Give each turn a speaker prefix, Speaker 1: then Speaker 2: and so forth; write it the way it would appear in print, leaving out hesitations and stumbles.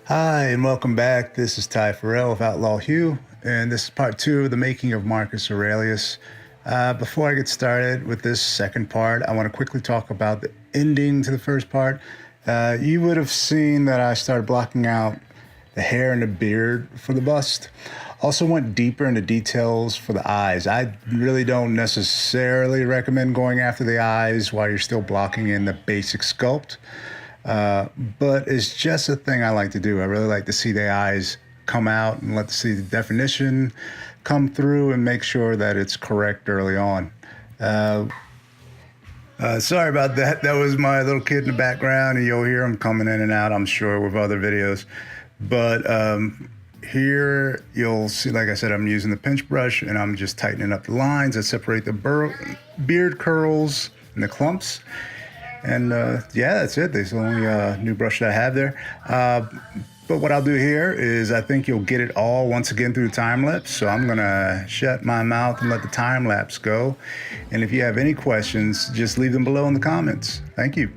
Speaker 1: Hi, and welcome back. This is Ty Farrell of OutlawHue, and this is part two of the making of Marcus Aurelius. Before I get started with this second part, I want to quickly talk about the ending to the first part. You would have seen that I started blocking out the hair and the beard for the bust. Also went deeper into details for the eyes. I really don't necessarily recommend going after the eyes while you're still blocking in the basic sculpt. But it's just a thing I like to do. I really like to see the eyes come out and let see the definition come through and make sure that it's correct early on. Sorry about that. That was my little kid in the background, and you'll hear him coming in and out, I'm sure, with other videos. But here you'll see, like I said, I'm using the pinch brush, and I'm just tightening up the lines that separate the beard curls and the clumps. And yeah, that's it. There's the only new brush that I have there. But what I'll do here is I think you'll get it all once again through the time lapse. So I'm gonna shut my mouth and let the time lapse go. And if you have any questions, just leave them below in the comments. Thank you.